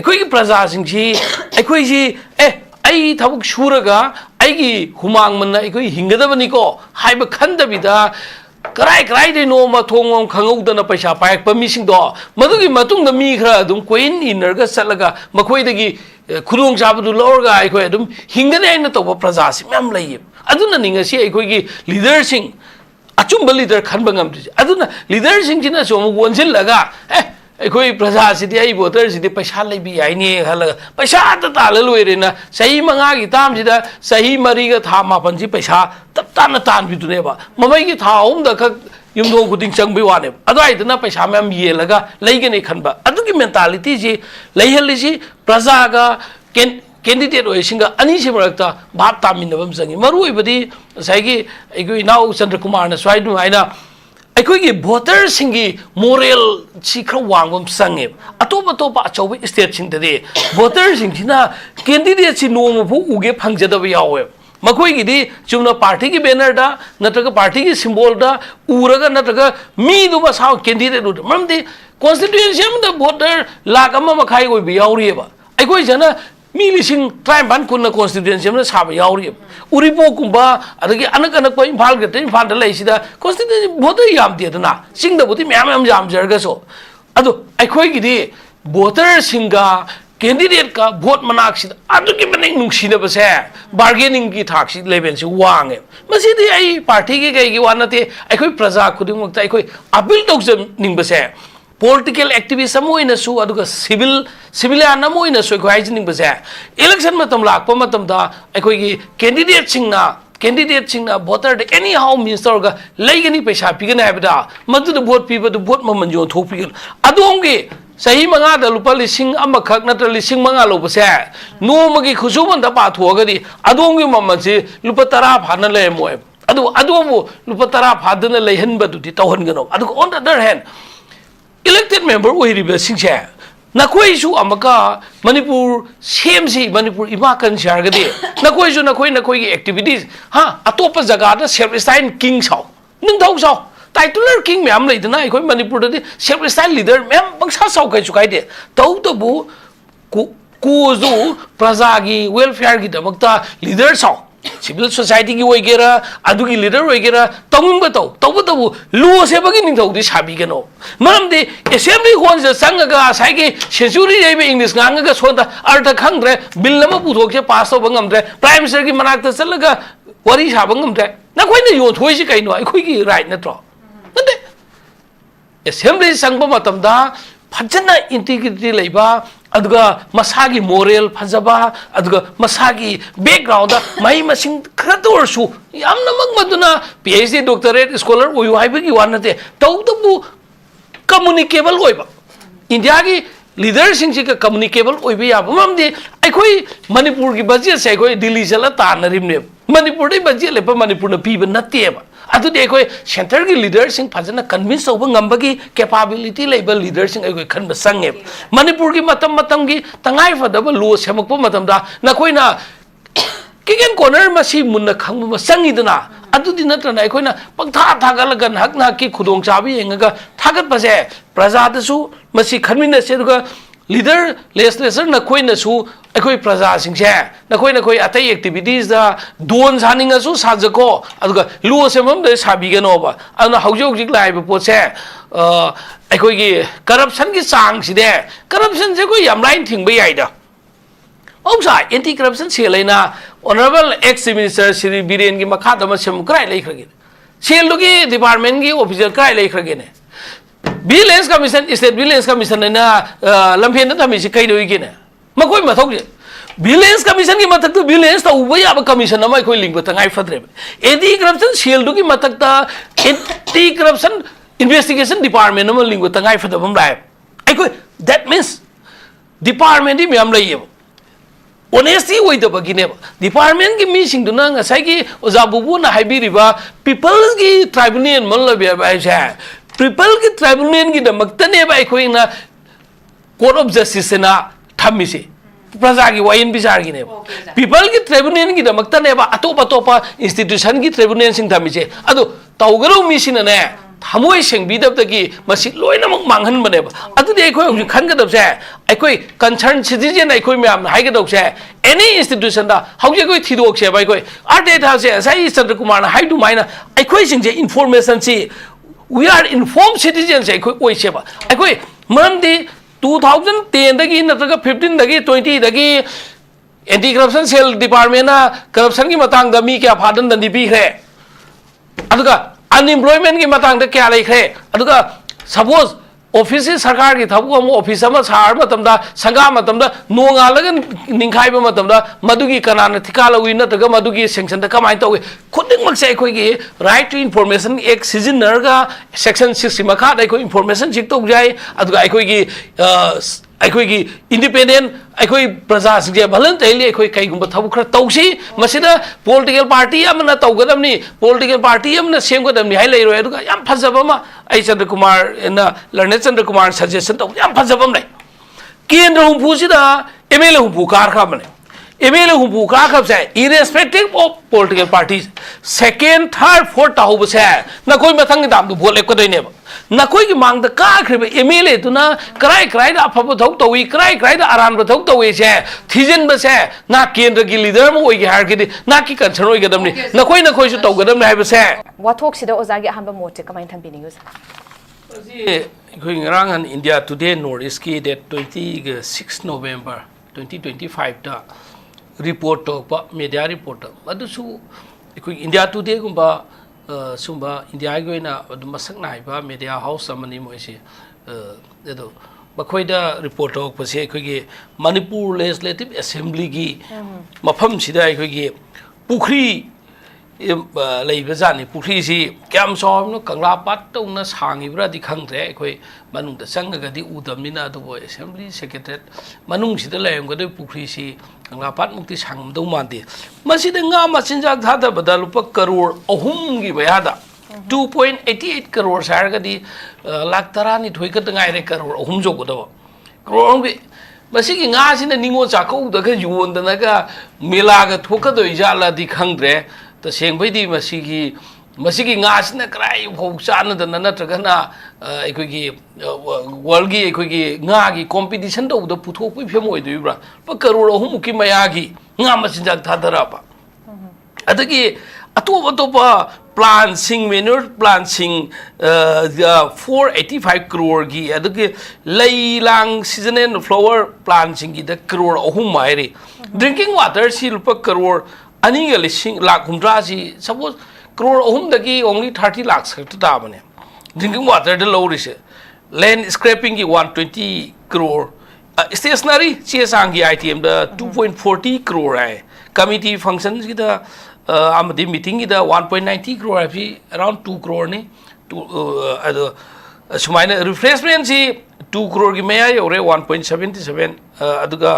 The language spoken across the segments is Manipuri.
ꯑꯩꯈꯣꯏꯒꯤ ꯄ꯭ꯔꯖꯥꯁꯤꯡꯁꯤ ꯑꯩꯈꯣꯏꯁꯤ ꯑꯩ ꯊꯕꯛ ꯁꯨꯔꯒ ꯑꯩꯒꯤ ꯍꯨꯃꯥꯡꯃꯟꯅ ꯑꯩꯈꯣꯏ ꯍꯤꯡꯒꯗꯕꯅꯤꯀꯣ ꯍꯥꯏꯕ ꯈꯟꯗꯕꯤꯗ ꯀꯔꯥꯏꯗꯩꯅꯣ ꯃꯊꯣꯡ ꯃꯔꯝ ꯈꯪꯍꯧꯗꯅ ꯄꯩꯁꯥ ꯄꯥꯏꯔꯛꯄ ꯃꯤꯁꯤꯡꯗꯣ ꯃꯗꯨꯒꯤ ꯃꯇꯨꯡꯗ ꯃꯤ ꯈꯔ ꯑꯗꯨꯝ ꯀꯣꯏꯟ ꯏꯟꯅꯔꯒ ꯆꯠꯂꯒ ꯃꯈꯣꯏꯗꯒꯤ ꯈꯨꯗꯣꯡꯆꯥꯕꯗꯨ ꯂꯧꯔꯒ ꯑꯩꯈꯣꯏ ꯑꯗꯨꯝ ꯍꯤꯡꯒꯅꯤ ꯍꯥꯏꯅ ꯇꯧꯕ ꯄ꯭ꯔꯖꯥꯁꯤ ꯃꯌꯥꯝ ꯂꯩꯌꯦꯕ ꯑꯗꯨꯅꯅꯤ ꯉꯁꯤ ꯑꯩꯈꯣꯏꯒꯤ ꯂꯤꯗꯔꯁꯤꯡ ꯑꯆꯨꯝꯕ ꯂꯤꯗꯔ ꯈꯟꯕ ꯉꯝꯗ꯭ꯔꯤꯁꯦ ꯑꯗꯨꯅ ꯂꯤꯗꯔꯁꯤꯡꯁꯤꯅꯁꯨ ꯑꯃꯨꯛ ꯑꯣꯟꯁꯤꯜꯂꯒ ꯑꯩꯈꯣꯏ ꯄ꯭ꯔꯖꯥꯁꯤꯗꯤ ꯑꯩ ꯚꯣꯇꯔꯁꯤꯗꯤ ꯄꯩꯁꯥ ꯂꯩꯕꯤ ꯌꯥꯏꯅꯦ ꯈꯜꯂꯒ ꯄꯩꯁꯥꯗ ꯇꯥꯜꯂ ꯂꯣꯏꯔꯦꯅ ꯆꯍꯤ 5ꯒꯤ ꯇꯥꯝꯁꯤꯗ ꯆꯍꯤ 4ꯒ ꯊꯥ 9ꯁꯤ ꯄꯩꯁꯥ ꯇꯞ ꯇꯥꯅ ꯇꯥꯟꯕꯤꯗꯨꯅꯦꯕ ꯃꯃꯩꯒꯤ ꯊꯥ 3ꯗ ꯈꯛ ꯌꯨꯝꯊꯣꯡ ꯈꯨꯗꯤꯡ ꯆꯪꯕꯩ ꯋꯥꯅꯦꯕ ꯑꯗꯨꯋꯥꯏꯗꯅ ꯄꯩꯁꯥ ꯃꯌꯥꯝ ꯌꯦꯜꯂꯒ ꯂꯩꯒꯅꯤ ꯈꯟꯕ ꯑꯗꯨꯒꯤ ꯃꯦꯟꯇꯥꯂꯤꯇꯤꯁꯤ ꯂꯩꯍꯜꯂꯤꯁꯤ ꯄ꯭ꯔꯖꯥꯒ ꯀꯦꯟꯗꯤꯗꯦꯠ ꯑꯣꯏꯁꯤꯡꯒ ꯑꯅꯤꯁꯤ ꯃꯔꯛꯇ ꯚꯥꯞ ꯇꯥꯃꯤꯟꯅꯕ ꯑꯃ ꯆꯪꯉꯤ ꯃꯔꯨꯑꯣꯏꯕꯗꯤ ꯉꯁꯥꯏꯒꯤ ꯑꯩꯈꯣꯏ ꯏꯅꯥꯎ ꯆꯟꯗ꯭ꯔꯀꯨꯃꯥꯔꯅ ꯁ꯭ꯋꯥꯏ ꯑꯗꯨꯃꯥꯏꯅ ꯑꯩꯈꯣꯏꯒꯤ ꯚꯣꯇꯔꯁꯤꯡꯒꯤ ꯃꯣꯔꯦꯜꯁꯤ ꯈꯔ ꯋꯥꯡꯕ ꯑꯃ ꯆꯪꯉꯦꯕ ꯑꯇꯣꯞꯄ ꯑꯆꯧꯕ ꯁ꯭ꯇꯦꯠꯁꯤꯡꯗꯗꯤ ꯚꯣꯇꯔꯁꯤꯡꯁꯤꯅ ꯀꯦꯟꯗꯤꯗꯦꯠꯁꯤ ꯅꯣꯡꯃꯐꯥꯎ ꯎꯒꯦ ꯐꯪꯖꯗꯕ ꯌꯥꯎꯋꯦꯕ ꯃꯈꯣꯏꯒꯤꯗꯤ ꯆꯨꯝꯅ ꯄꯥꯔꯇꯤꯒꯤ ꯕꯦꯅꯔꯗ ꯅꯠꯇ꯭ꯔꯒ ꯄꯥꯔꯇꯤꯒꯤ ꯁꯤꯝꯕꯣꯜꯗ ꯎꯔꯒ ꯅꯠꯇ꯭ꯔꯒ ꯃꯤꯗꯨ ꯃꯁꯥ ꯀꯦꯟꯗꯤꯗꯦꯠ ꯎꯗ ꯃꯔꯝꯗꯤ ꯀꯣꯟꯁꯇꯤꯇ꯭ꯌꯨꯟꯁꯤ ꯑꯃꯗ ꯚꯣꯇꯔ 1.5 lakh ꯑꯣꯏꯕ ꯌꯥꯎꯔꯤꯑꯕ ꯑꯩꯈꯣꯏꯁꯤꯅ ꯃꯤ 50,000 ꯀꯨꯟꯅ ꯀꯣꯟꯁꯇꯤꯇ꯭ꯌꯨꯟꯁꯤ ꯑꯃꯗ ꯁꯥꯕ ꯌꯥꯎꯔꯤꯑꯕ ꯎꯔꯤꯄꯣꯛꯀꯨꯝꯕ ꯑꯗꯒꯤ ꯑꯅꯛꯄ ꯏꯝꯐꯥꯜꯗ ꯂꯩꯁꯤꯗ ꯀꯣꯟꯁꯇꯤꯇ꯭ꯌꯨꯟꯁꯤ ꯚꯣꯇꯔ ꯌꯥꯝꯗꯦꯗꯅ ꯆꯤꯡꯗꯕꯨꯗꯤ ꯃꯌꯥꯝ ꯌꯥꯝꯖꯔꯒꯁꯨ ꯑꯗꯣ ꯑꯩꯈꯣꯏꯒꯤꯗꯤ ꯚꯣꯇꯔꯁꯤꯡꯒ ꯀꯦꯟꯗꯤꯗꯦꯠꯀ ꯚꯣꯠ ꯃꯅꯥꯛꯁꯤꯗ ꯑꯗꯨꯛꯀꯤ ꯃꯇꯤꯛ ꯅꯨꯡꯁꯤꯅꯕꯁꯦ ꯕꯥꯔꯒꯦꯅꯤꯡꯒꯤ ꯊꯥꯛꯁꯤ ꯂꯦꯚꯦꯜꯁꯤ ꯋꯥꯡꯉꯦ ꯃꯁꯤꯗꯤ ꯑꯩ ꯄꯥꯔꯇꯤꯒꯤ ꯀꯩꯒꯤ ꯋꯥ ꯅꯠꯇꯦ ꯑꯩꯈꯣꯏ ꯄ꯭ꯔꯖꯥ ꯈꯨꯗꯤꯡꯃꯛꯇ ꯑꯩꯈꯣꯏ ꯑꯄꯤꯜ ꯇꯧꯖꯅꯤꯡꯕꯁꯦ ꯄꯣꯂꯤꯇꯤꯀꯦꯜ ꯑꯦꯛꯇꯤꯚꯤꯁ ꯑꯃ ꯑꯣꯏꯅꯁꯨ ꯑꯗꯨꯒ ꯁꯤꯚꯤꯂꯤꯌꯥꯟ ꯑꯃ ꯑꯣꯏꯅꯁꯨ ꯑꯩꯈꯣꯏ ꯍꯥꯏꯖꯅꯤꯡꯕꯁꯦ ꯏꯂꯦꯛꯁꯟ ꯃꯇꯝ ꯂꯥꯛꯄ ꯃꯇꯝꯗ ꯑꯩꯈꯣꯏꯒꯤ ꯀꯦꯟꯗꯤꯗꯦꯠꯁꯤꯡꯅ ꯚꯣꯇꯔꯗ ꯑꯦꯅꯤ ꯍꯥꯎ ꯃꯤꯟꯁ ꯇꯧꯔꯒ ꯂꯩꯒꯅꯤ ꯄꯩꯁꯥ ꯄꯤꯒꯅꯤ ꯍꯥꯏꯕꯗ ꯃꯗꯨꯗ ꯚꯣꯠ ꯄꯤꯕꯗꯨ ꯚꯣꯠ ꯃꯃꯜ ꯌꯣꯟꯊꯣꯛꯄꯤꯒꯅꯤ ꯑꯗꯣꯝꯒꯤ ꯆꯍꯤ 5ꯗ ꯂꯨꯄꯥ 1,000 ꯈꯛ ꯅꯠꯇ꯭ꯔ 5,000 ꯂꯧꯕꯁꯦ ꯅꯣꯡꯃꯒꯤ ꯈꯨꯠꯁꯨꯃꯟꯗ ꯄꯥꯊꯣꯛꯑꯒꯗꯤ ꯑꯗꯣꯝꯒꯤ ꯃꯃꯜꯁꯤ ꯂꯨꯄꯥ 10 ꯐꯥꯅ ꯂꯩꯔꯝꯃꯣꯏꯕ ꯑꯗꯨ ꯑꯗꯣꯝꯕꯨ ꯂꯨꯄꯥ 10 ꯐꯥꯗꯅ ꯂꯩꯍꯟꯕꯗꯨꯗꯤ ꯇꯧꯍꯟꯒꯅꯣ ꯑꯗꯨꯒ ꯑꯣꯟ ꯗ ꯑꯗꯔ ꯍꯦꯟ इलेक्टेड मेंबर ओइरिबसिंगसे नखोइसु अमका मणिपुर सेमसी मणिपुर इमा कंसियारगदि नखोइसु नखोइ एक्टिविटीज हा अतोप जगादा सेल्फ-स्टाइल किंग साउ निंथौ साउ टाइटलर किंग मैम लेदना अखोइ मणिपुर दि सेल्फ-स्टाइल लीडर मैम बंसा साउ कैसु काइदे तौतबु कुजु प्रजागी वेलफेयर की दमकता लीडर साउ सिविल सोसाइटी की ओइगेरा अदुगी लीडर ओइगेरा तौंबा तौबतबु लो सेबगी निंथौदि साबिगनो मरमदि असेंबली होन से संगगा साइगे सेंचुरी लेबे इंग्लिश गांगगा सोदा अर्थ खंगद्रे बिल अमा पुथोकसे पास तौबा ngamद्रे प्राइम मिनिस्टर की मनाक्ता चलगा वरी साबा ngamद्रे नखोइना योथोइसि कैनो अखोइगी राइट नत्रो नते असेंबली संगबा मतमदा फजना इंटीग्रिटी लेबा अदुगा मसागी मोरल फजबा अदुगा मसागी बैकग्राउंड मई मसिंग खरदोरसु यामनमक मदुना पीएचडी डॉक्टरेट स्कॉलर ओयु हाइबगी वानते तौदबु कम्युनिकेबल ओइबा इंडिया की लीडर सिंह का कम्युनिकेबल ओइबा याबा ममदि अखोइ मणिपुर की बजेट से अखोइ दिल्ली चला तानरिमने मणिपुर दे बजेट लेबा मणिपुर न पीबा नतेबा अदुदि अखोइ सेंटर की लीडर सिंह फजना कन्विंस तौबा ngambagi कैपेबिलिटी लेबा लीडर सिंह अखोइ खनबा संगे मणिपुर की मतम की तंगाई फदबा लो सेमकपा मतमदा नखोइना किगेन कॉर्नर मसी मुन्ना खंगबा संगिदना अदुदि नत्रना अखोइना पंथा थागलगन हकना की खुदोंग चाबी येंगा थागतबसे प्रजादसु मसी खनमिनसे दुगा लीडर लेजिस्लेचर नखोइनसु अखोइ प्रजा सिंगसे नखोइ अतै एक्टिविटीज दा दोन सानिंगसु साजको अदुगा लो सेमम दे साबिगनोबा अदुना हौजिक लाइबा पोसे अखोइगी करप्शन की चांग सिदे करप्शन से कोई याम लाइन थिंगबा याइदा औसा एंटी करप्शन सेलैना honourable ex minister Shri Biren की मखादम सेम क्राइ लेखरगे सेलुगी डिपार्टमेंट की ऑफिसर क्राइ लेखरगेने vigilance commission state vigilance commission ने लम्फेन थमीसे कईदोइगेने मखोइ मथौजे विजिलेंस कमीशन की मथक्ता विजिलेंस तौबा याबा कमीशन अमा अखोइ लिंग तंगाइ फद्रे एंटी करप्शन सेल की मथक्ता एंटी करप्शन इन्वेस्टिगेशन डिपार्टमेंट अमा लिंग तंगाइ फदबम लाइ अखोइ दैट मीन्स डिपार्टमेंट दि म्याम लैयेबा ऑनेस्टी ओइदबगिनेबा डिपार्टमेंट की मीसिंगदुना ngसाइगी ओजा बुबुना हाइबिरिबा पीपल्स की ट्राइब्यूनल मनलबे बाइसे पीपल की ट्राइब्यूनल की दमक्तने बाइखोइना कोर्ट ऑफ जस्टिस ना थमिसे प्रजा की वाइन बिचार की ने पीपल की ट्राइब्यूनल की दमक्तने बा अतोप इंस्टीट्यूशन की ट्राइब्यूनल सिंग थमिसे अदो तौगरो मिसिनने हमोई सेंबीदबदगी मसी लोइनमक मांगहनबनेबा अदुदि अखोय हुजि खनगदबसे अखोय कंसर्न सिटीजन अखोय म्याम हाइगदबसे एनी इंस्टीट्यूशन दा हौजे अखोय थिदोकसे बा अखोय आर्डेटा से साई चंद्र कुमार ना हाइदु माइना अखोय सिंजे information see we are inform citizen से अखोय ओइसेबा अखोय मरमदि 2010 दगी नत्रगा 15 दगी 20 दगी एंटी करप्शन सेल डिपार्टमेंट ना करप्शन की मतंग दा मी क्या फादन दंदी पीखरे अदुगा अनएम्प्लॉयमेंट की मतंग दा क्या लेखरे अदुगा सपोज ऑफिस सरकार की थबु अमु ऑफिस अमा सार मतमदा संगा मतमदा नोंगालगा निंखाइबा मतमदा मदुगी कनाना थिका लवी नत्रगा मदुगी सेंक्शन दा कमाय तवे खुदिंगमक से अखोयगी राइट टू इन्फॉर्मेशन एक सिजनरगा सेक्शन 6 मखा दा अखोय इन्फॉर्मेशन चिक तौ जाय अदुगा अखोयगी अखोयगी इंडिपेंडेंट अखोय प्रजा सिंगे भलंतैली अखोय कईगुंबा थबु खर तौसी मसिदा पॉलिटिकल पार्टी अमना तौगदमनी पॉलिटिकल पार्टी अमना सेमगदमनी हाय लेरोय अदुगा याम फजबमा आई चंद्र कुमार ना लर्नेड चंद्र कुमार सजेशन तौ याम फजबम नै केंद्र हुंफुसिदा एमएलए हुंफु कारखाबने एमएलए हुंफु कारखाबसे irrespective of political parties second third fourth ताहुबसे नकोय मथंग दाम दु भोट लेकदोइनेबा नकोय की मांग द काख्रेब एमएलए तुना कराय कराय दा अफब थौ तौई कराय कराय दा आरान थौ तौई से थिजन बसे ना केंद्र की लीडर म ओइगे हार के ना की कंसर्न ओइगदमनी नकोय नकोय सु तौगदम हाइबसे वाथोक सिदा ओजागी अहम मोटे कमाइन थंबिनिगु जी अखोय ngरang an India Today North East की डेट 26 November 2025 दा रिपोर्ट तो मीडिया रिपोर्ट अदुसु अखोय इंडिया टुडे गुंबा सुंबा इंडिया की ओइना मसक नाइबा मीडिया हाउस अमनी मोइसे एदो बखोइदा रिपोर्ट तो पसे अखोयगी मणिपुर लेजिस्लेटिव असेंबली की मफम सिदा अखोयगी पुखरी लेबजानी पुखरी सी क्याम सौनो कंगला पाट तौना सांगिब्रादि खंग्रे अखोय मनुंग चंगगदि उदमनिना अदुबो असेंबली सेक्रेटरी मनुंग सिदा लेंगदे पुखरी सी कंगला पाट मुक्ति सांगमदौ मानदे मसिदा nga machinjak thadabada lupa crore ahum gi bayada 2.88 crore sargadi lakh tarani thoika tangai re crore ahum jogodawa crore gi masigi nga sina ningo chakau daga yondana ga mela ga thokadoi jala di khangdre ta sengbadi masigi nga sina krai phou chana dana natragana aikogi world gi aikogi nga gi competition do da puthok pi phemoi doibra pa crore ahum ki maya gi nga machinjak thadara adagi atopa plan sing manure plan sing 485 crore gi adagi leilang seasonal flower plan sing gi da crore ahum maire drinking water si lupa crore ani ga lising lakh humdra si suppose crore ahum dagi only 30 lakhs ta bane drinking water da low rise land scraping gi 120 crore stationary csang gi item da 2.40 crore ai committee functions gi da amadi meeting ida 1.90 crore fi around 2 crore ni sumaina refreshment si 2 crore gi maya yore 1.77 aduga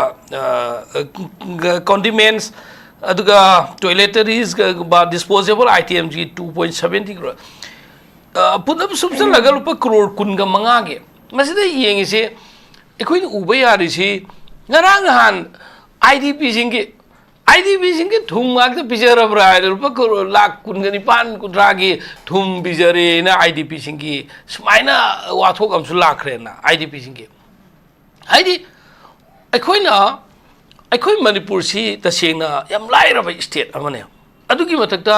condiments aduga toiletries ba disposable items gi 2.70 crore punab subsan laga lupa crore kun ga manga ge masida yengi se ekoi uba yari si ngarang han idp jingi IDP सिंगे थुम मागते पिजर ब्राइड रुपा को लाख कुनगनी पान कुद्रागी थुम पिजरे ना IDP सिंगे स्माइना वाथोक हमसु लाखरे ना IDP सिंगे हाइडी अखोई मणिपुर सी तसेंगना याम लाइरबा स्टेट अमने अदुगी मतकता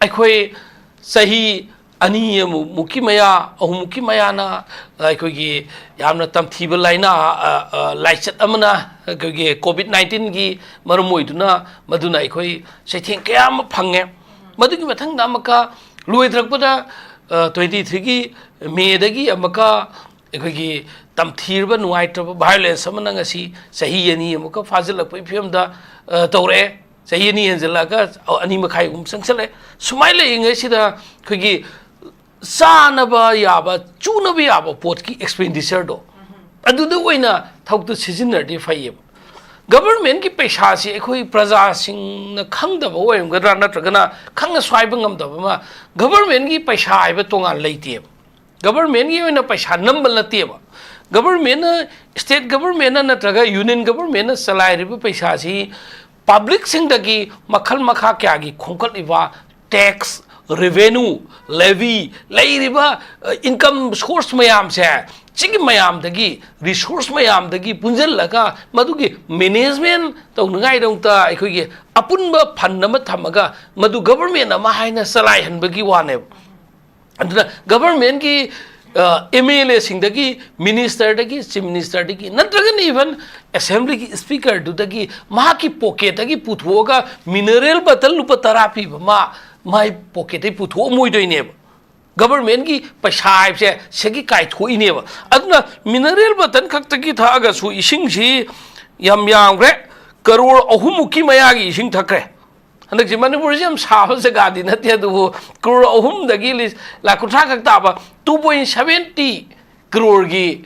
अखोई सही ani muki maya ahum muki maya na aikogi yamna tamthiba laina laichat amana aikogi covid 19 gi marmoiduna maduna aikoi saitheng kayam phange madugi mathang da amaka loidrakpada 23 gi may dagi amaka aikogi tamthirba nuaitraba violence amana ngasi sahi ani amaka fazilak pm da tawre sahi ani enjalaga ani makhai gum sangsale sumaile ingai sida khogi sanaba yaba chunaba yaba pot ki expenditure do aduda oina thautu seasoner de fayeb government ki paisa si ekhoi praja sing na khangdaba oim gadra natragana khangna swaiba ngamdaba ma government ki paisa aiba tonga leite government ki oina paisa nambal na teba government state government na natraga union government na salai riba paisa si public sing dagi makhal makha kya gi khongkal iwa tax revenue levy leiriba income source mayam se chigi mayam dagi resource mayam dagi punjal laga madugi management to ngai dong ta aikogi apunba fund ama thamaga madu government ama haina salai hanbagi wane aduna government ki MLA singdagi minister dagi chief minister dagi natragan even assembly ki speaker dudagi ma ki pocket dagi puthoga mineral batal lupa tarapi ma my pocket ai putho moi doine government ki paisa se segi kai thoi ne ba aduna mineral batan khaktagi thaga su ising si yam gre crore ahumuki mayagi ising thakre Anak si manipur jam saho sa gadi na tiya duho crore ahum dagi lis la kutra kakta ba 2.70 crore gi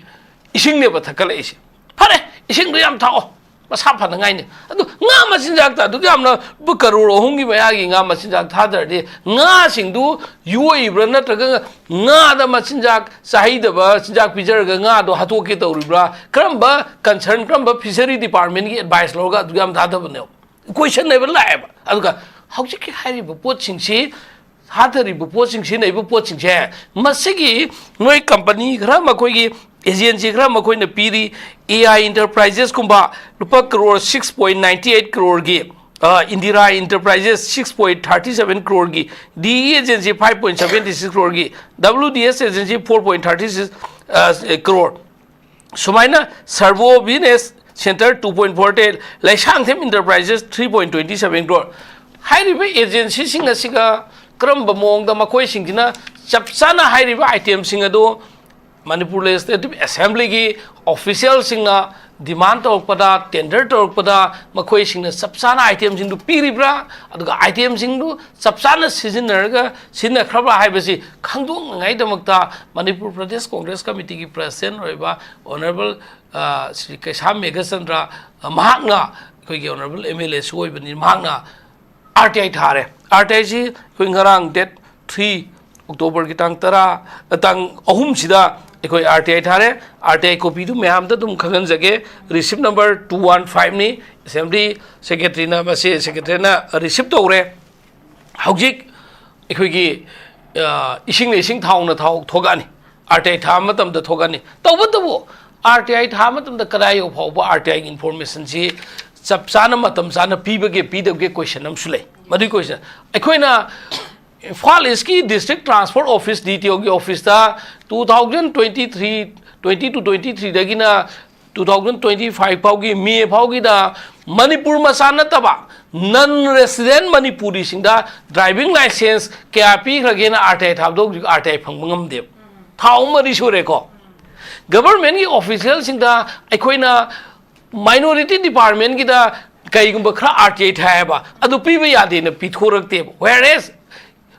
ising ne ba thakala isi pare ising do yam thao masa pa na ngai ne adu nga masinjak ta du yam na bu crore ahum gi mayagi nga masinjak thadar de nga sing du yuoi bra na traga nga da masinjak sahi da ba sinjak pijar ga nga do hato ke to ribra kramba concern kramba fishery department gi advice loga du yam thada ba ne question never live aduga hauji ki hari bu poching si hathari bu poching si nei bu poching che masigi noi company gra ma koi gi agency gra ma koi na piri AI enterprises kumba rupa crore 6.98 crore gi Indira Enterprises 6.37 crore gi DE agency 5.76 crore gi WDS agency 4.36 crore Sumaina Servo Business Center 2.48 Laishangthem Enterprises 3.27 crore Hairiba agency sing asiga kramba mong da makoi singina chapsana hairiba item singado Manipur Legislative Assembly gi official singa demand pada tender pada makoi singna chapsana item sing du piribra aduga item sing du chapsana seasonarga sinna khraba haibasi khangdong ngai damakta Manipur Pradesh Congress Committee gi president roiba honorable Sri Kaisham Meghachandra mahakna koi honorable MLA soi bani mahakna RTI thare RTI ji koi ngarang date 3 October ki tang tara tang ahum sida koi RTI thare RTI copy du mayam da dum khagan jage receipt number 215 ni assembly secretary na mase secretary na receipt tore haujik koi gi ising le ising thau na thau thogani RTI tha matam da thogani tawbatabu RTI tha matam da kadai yo phau ba RTI information ji chap sana matam sana pibage pidage question am sule madu question akoina File iski district transport office DTO ki office ta 2023 20 to 23 dagina 2025 paugi May paugi da Manipur masana taba non resident Manipuri singda driving license KRP ragena RTI thabdo RTI phangmangam de thau mari sure ko government ki official singda akoina minority department ki da kaigumba khra RTI thaiba adu piba yade na pithorakte whereas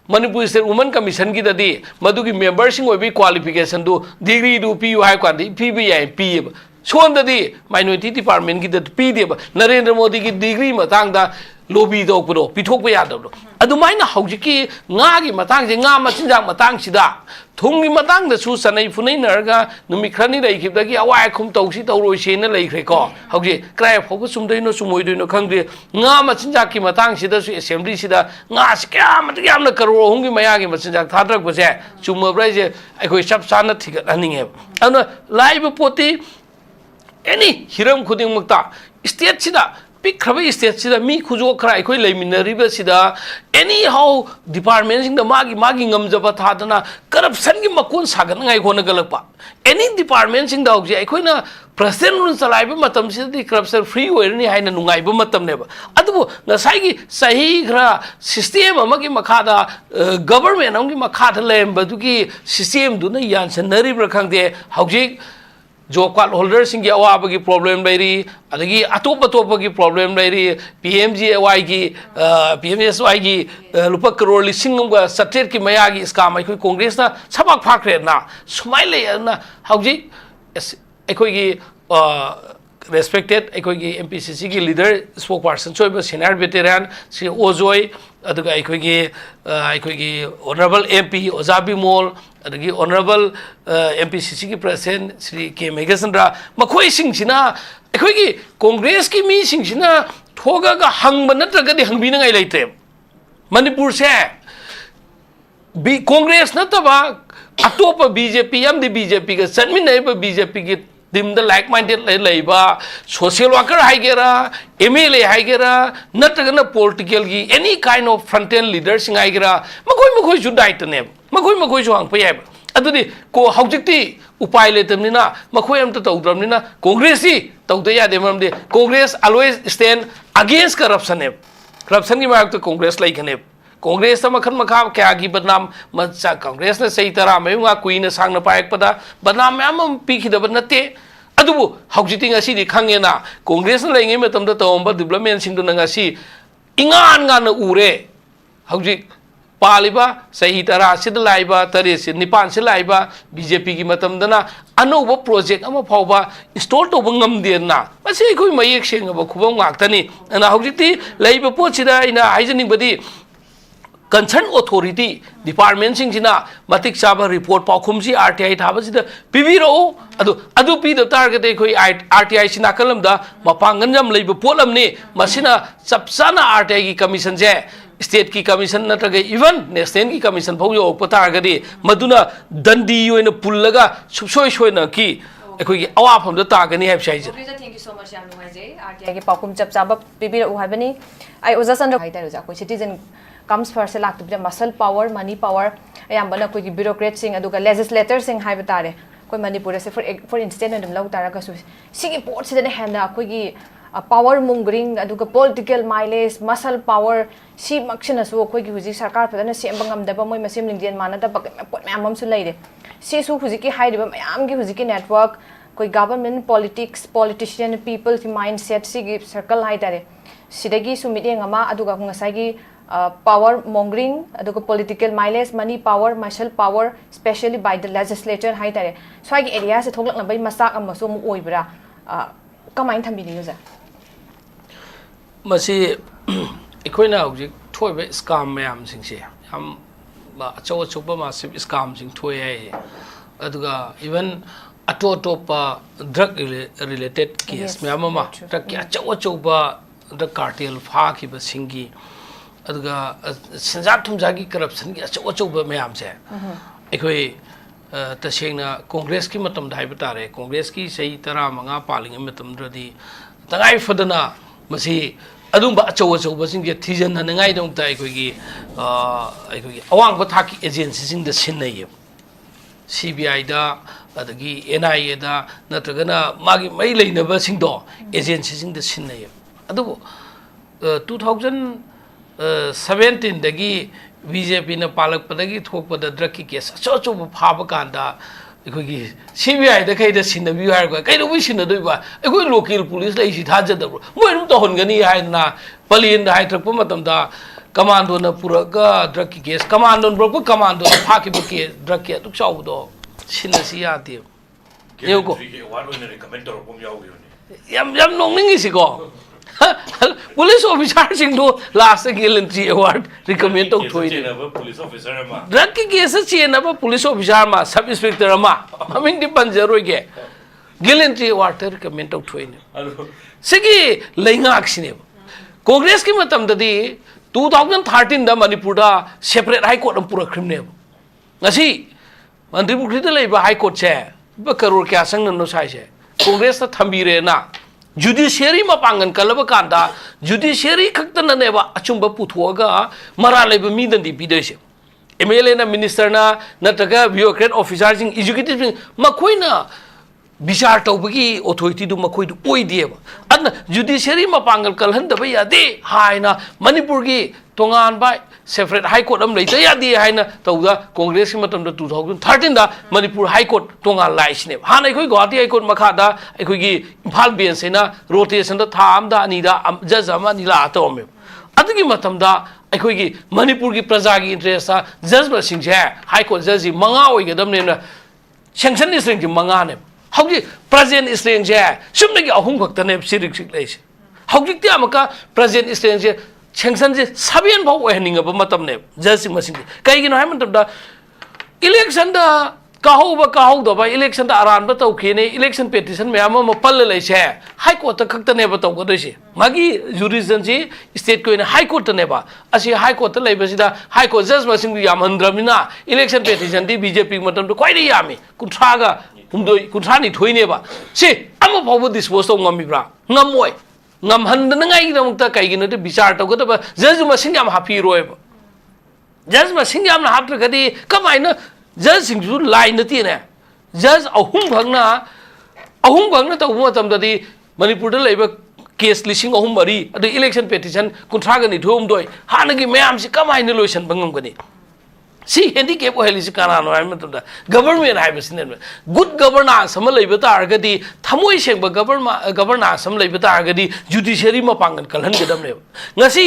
Manipur State Women Commission ki dadi madugi members sing obi qualification do degree do PU high kwandi PBI PB so dadi minority department ki dadi PDB Narendra Modi ki degree matang da lobby do pro pithok pa yadaw do adumaina haujiki nga gi matang je nga machinjak matang sida thungi matang da su sanai funai narga numi khrani dai khib dagi awai khum tawsi tawroi se na leikhre ko hauji krai phobu sumdoino sumoidoino khangde nga machinjak ki matang sida su assembly sida nga skya matyam na karo hungi maya gi machinjak thadrak base chumabrai je akhoi sab sana thigat aninge ana live poti any hiram khuding mukta state sida pick khrabi state sida mi khujo khra akhoi leiminari ba sida anyhow department sing da magi ngamjaba thadana corruption gi makun sagan ngai khona galakpa any department sing da hoje akhoi na president run salai ba matam sida corruption free oirni haina nungai ba matam ne ba adubu ngasai gi sahi khra system amagi makhada government amgi makhada lem ba du gi system du na yan sanari bra khangde hoje job card holders sing awa bagi problem lairi adagi atop bagi problem lairi PMGY gi PMSY gi lupa crore lising ga satet ki maya gi scam ai koi congress na sabak phakre na sumai le na hauji ekoi gi respected ekoi gi MPCC gi leader spokesperson choiba senior veteran Sri Ojoi aduga ekoi gi honorable MP Oza Bimol adagi honorable MPCC ki president Sri K Meghachandra makhoi singsina ekoi gi congress ki mi singsina thoga ga hangba natraga de hangbi na ngai leite Manipur se Congress nataba atopa BJP amdi BJP ga sanminaiba BJP gi dim the like minded laiba social worker haigera MLA haigera natagana political gi any kind of front end leaders haigera makoi should die to them makoi so hang payab adudi ko haujikti upai letamnina makoi am to tawdramnina Congress si tawdaya de mamde Congress always stand against corruption corruption gi mak to Congress like ne Congress ta makhan makha kya gi badnam macha Congress na sei tara mayunga queen sang na paik pada badnam am pikhi da banate adubu haujiti ngasi di khangena Congress na lengi metam da tomba development sing na ngasi ingan na ure hauji paliba sei tara sid laiba tare se nipan se laiba BJP gi matam dana anoba project ama phawba install to bangam de na masi khoi mayek seng ba khubam ngak tani na haujiti laiba pochida ina haijening badi concerned authority department singina matik saba report paukhum si RTI thaba sida pibiro adu pi the target khoi RTI sina kalam da mapangan jam leiba polam ni masina sapsana RTI ki commission je state ki commission natraga even national ki commission phau yo patar gadi maduna dandi yoina pullaga subsoi na ki khoi gi awa pham da ta gani have sai je thank you so much yam nuai je RTI ki paukhum chap saba pibiro habani I was just under haitar ja ko citizen comes first like to muscle power money power ayambana koi bureaucrats sing aduga legislators sing hai batare koi manipur se for instance adum lau taraga su sigi port se ne handa koi gi power mongering aduga political mileage muscle power si makchina su koi gi huji sarkar padana sem bangam da ba moi masim lingjen mana da pot mamam su leide si su huji ki hai riba mayam gi huji ki network koi government politics politician people ki mindset si gi circle hai tare sidagi su meeting ama aduga ngasai gi power mongering aduga political mileage money power martial power especially by the legislature hai tare so ai area se thoklak na bai masak amaso mu oibra kamain thambini uza masi ikoina object thoibe scam mayam singse am achaw chupa massive scam sing thoi ai aduga even atopa drug related case mayam ma drug achaw ba the cartel pha ki ba singi aduga sinjat thumjagi corruption gi achaw mayam se ekoi tasengna Congress ki matam dai batare Congress ki sei tara manga paling matam dradi tangai fadana masi adum ba achaw ba sing ge thijan na ngai dong tai ekoi gi awang ba thaki agency sing da sinai CBI da adagi NIA da natragana magi mai leina ba sing do agency sing da sinai adubu 2017 dagi BJP na palak padagi thok pada drug ki case acho phaba kanda ekoi CBI da kai da sinabi har ga kai do wi sinadoi ba ekoi local police lai si thaja da moi rum to hongani hai na palin da hai trak pa matam da commando na puraga drug ki case commando bro ko commando pha ki ke drug ki tuk chau do sinasi ya ti yo ko yam nongning si ko police officer sing do last gallantry award recommend to thoi police officer ma drug ki case chena ba police officer ma sub inspector ma maming di panjaro ge gallantry award recommend to thoi ne sigi leingak sine Congress ki matam dadi 2013 da Manipur da separate high court am pura criminal ngasi Manipur da lei ba high court che ba karor kya sang no sai che Congress ta thambire na Judiciary mapangan kalaba kanda judiciary khakta na neba achumba puthoga mara leba midan di bidese MLA na minister na nataga bureaucrat officer sing executive makoina bichar tawbagi authority du makoi du oideba adna judiciary mapangal kalhan da ba yade haina Manipur gi tongan ba separate high court am leita yade haina tawda Congress ki matam da 2013 da Manipur high court tongan laisne hanai khoi Guwahati high court makha da ekhoi gi Imphal bench na rotation da tham da ani da judge ama ni la atome adugi matam da ekhoi gi Manipur gi praja gi interest sa judge ba sing je high court judge manga oi ga dam ne na sanction ni string ji manga ne hauji present string je sumne gi ahum khak ta ne sirik sik leise hauji ti amaka present string je sanction je sabian bau ohning ba matam ne judge masing kai gi no hai matam da election da kahau election da aran ba tau khine election petition me ama pal le se high court khak ta ne ba tau godoi se magi jurisdiction ji state ko ne high court ne ba asi high court le ba sida high court judge masing yam handramina election petition di bjp matam to koi ri yami kunthra ga humdoi kunthra ni thoi ne ba si ama phaw dispose to ngami bra ngamoi ngam han na ngai na mukta kai gi no te bichar to go ba judge masing yam happy roi ba judge masing yam na hap ga di kamai na judge sing ju lai na ti ne judge ahum bhangna ta uma tam da di manipur da leiba case lising ahum mari adu election petition kunthra ga ni thum doi hana gi mayam si kamai na lotion bangam ga ni si handicap oheli si kana no am ta government hai basin good governance am leiba ta ga di thamoi seng ba governance am leiba ta ga di judiciary ma pangan kalhan ga dam ne ngasi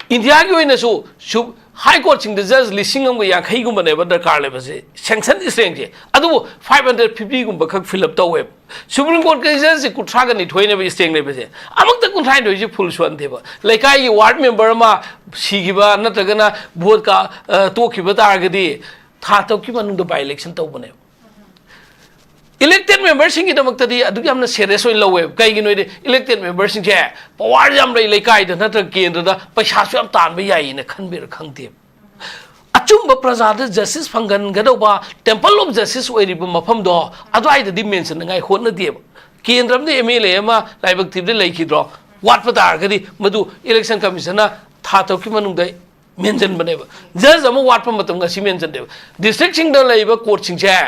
india gi oina su high court sing the judge listing am ya khai gum ne ba darkar le ba se sanction strength je adu 550 gum ba khak fill up to web supreme court ke judge ku thra ga ni thoi ne ba strength le ba se amak ta kun thai doi ji full swan de ba laikai gi ward member ma si gi ba na ta ga na vote ka to ki ba tar ga di tha to ki manung do by election to ba ne elected members sing ida mak ta di adu yam na serious oi lo web kai gi noi de elected members sing je power jam lai kai da na ta kendra da paisa su am tan ba yai ne khan bir khang de achum ba praja da justice phangan ga do ba temple of justice oi ri ba mafam do adu ai da di mention ngai hot na de kendram de mla ma lai bak tib de lai ki dro wat pa tar ga di madu election commission na tha to ki manung dai mention bane ba judge am wat pa matam ga si mention de district sing da lai ba court sing je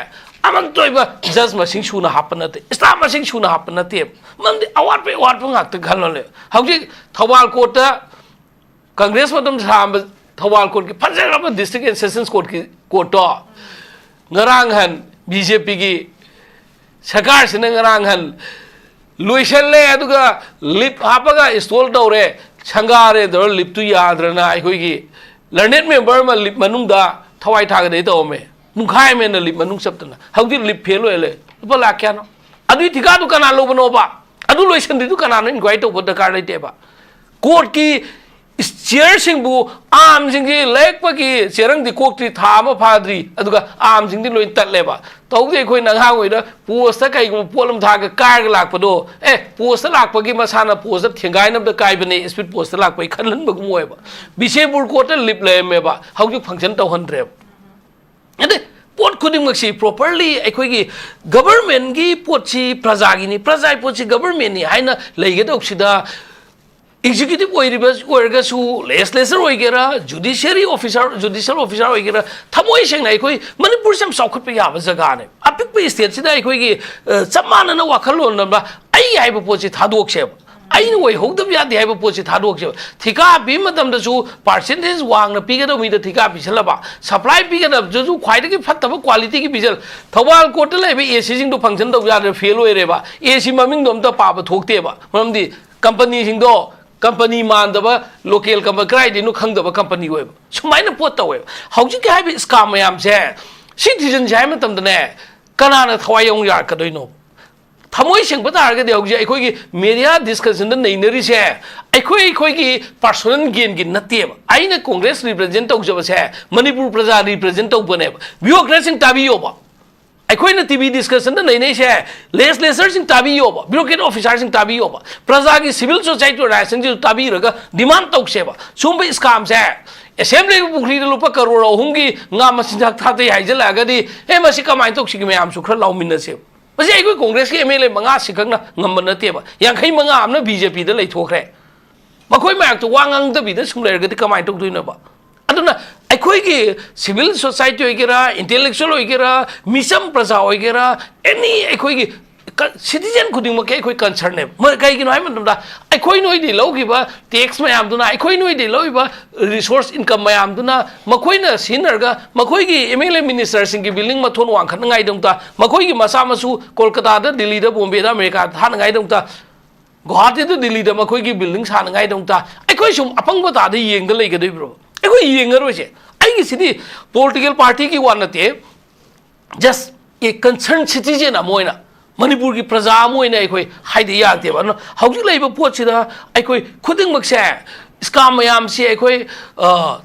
amang toy ba judge masing shuna hapna te staff masing shuna hapna te man award pe ngak te khal le hauji thawal court ta congress matam sam thawal court ki phajra ba district and sessions court ki court to ngarang han bjp gi sakar sin ngarang han loisel le aduga lip hapaga install dore changare dor lip tu yadrana ai khoi gi learned member ma lip manung da thawai thaga dei to me मुखाय में न लिप मनुंग सप्तना हौदी लिप फेल होले लुपा लाख क्या नो अदुई थिका दु कना लो बनो बा अदु लोइसन दु कना नो इनक्वाइट तो बद कार लेते बा कोर्ट की चेयर सिंह बु आम सिंह की लेक प की चेरंग दि कोक ति था म फाद्री अदुगा आम सिंह दि लोइ तले बा तौदे खोइ नंगा होइ द पोस्ट ता कई गु पोलम था का कार लाख पदो ए पोस्ट लाख प की मसाना पोस्ट थेंगाय नब द काय बने स्पीड पोस्ट लाख प खनलन बगु मोय बा बिसेपुर कोर्ट लिप ले मे बा हौजि फंक्शन तो 100 अदे पोट खुदिंग मक्सी properly अखोगी government की पोची प्रजा की नहीं प्रजा पोची government नहीं है ना लेगे तो उक्सीदा executive ओइरिबस ओइरगसु legislature ओइगेरा judicial officer ओइगेरा थमोई Seng ना अखोई मणिपुर से हम सौखट पे याब जगह ने अपिक पे स्टेट सिदा अखोगी चमान ना वाखलो नबा आई आई पोची थादोक से आई नो हो दब याद है पोची थादोक से थिका बि मतम दसु परसेंटेज वांग न पिगे दो मी द थिका बिसलबा सप्लाई पिगे दब जजु ख्वाइद की फतब क्वालिटी की बिजल थवाल कोट लेबे एसी सिंग दो फंक्शन दो याद फेल होइरेबा एसी ममिंग दो त पाब थोकतेबा मरमदी कंपनी सिंग दो कंपनी मानदबा लोकल कंपनी क्राइ दिनु खंगदबा कंपनी होइबा सुमाइना पोत तवे हौजि के हाबि स्काम मयाम से सिटीजन जाय मतम दने कनाना थवायong यार कदोइनो थमोई सेंग बतारगदि हौजि अखोगी मीडिया डिस्कशन द नैनरी से अखोगी पर्सनल गेन की नतेब आइना कांग्रेस रिप्रेजेंट तौजब से मणिपुर प्रजा रिप्रेजेंट तौबने ब्यूरोक्रेट सिंग ताबियोबा अखोइना टीवी डिस्कशन द नैनै से लेजिस्लेचर सिंग ताबियोबा ब्यूरोक्रेट ऑफिसर सिंग ताबियोबा प्रजा की सिविल सोसाइटी ऑर्गेनाइजेशन जो ताबिरगा डिमांड तौसेबा सुंबे स्काम से असेंबली पुखरी लुपा करोड़ अहुंगी nga masinjak thate haijalaagadi he masi kamai toksigि मैम सु खर लाउमिनसे मसे अखोई कांग्रेस के एमएलए मंगा सिखना ngam नतेबा यांखै मंगा आमना बीजेपी द लैथोखरे मखोई मायक तो वांगांग द बिद सुम लेरगदि कमाय तोक्दुइनबा अदुना अखोई की सिविल सोसाइटी होइगेरा इंटेलेक्चुअल होइगेरा मिसम प्रजा होइगेरा एनी अखोई की सिटीजन खुदिंग मके अखोई कंसर्न है म कई गिनो हाय मतमदा अखोई नोइ दि लौगिबा टैक्स मयाम दुना अखोई नोइ दि लौइबा रिसोर्स इनकम मयाम दुना मखोइना सिनरगा मखोई की एमएलए मिनिस्टर सिंग की बिल्डिंग मथोन वांखन ngai दंता मखोई की मसा मसु कोलकाता द दिल्ली द बॉम्बे द अमेरिका थान ngai दंता गुवाहाटी द दिल्ली द मखोई की बिल्डिंग सान ngai दंता अखोई सुम अपंग बता द येंग द लेगदि ब्रो अखोई येंगरोसे आई की सिटी पॉलिटिकल पार्टी की वानते जस्ट ए कंसर्न सिटीजन अमोइना मणिपुर की प्रजा मोइना अखोई हाइदे यातेबा न हौजि लैबा पोचिदा अखोई खुदिंग मक्से स्काम मयाम से अखोई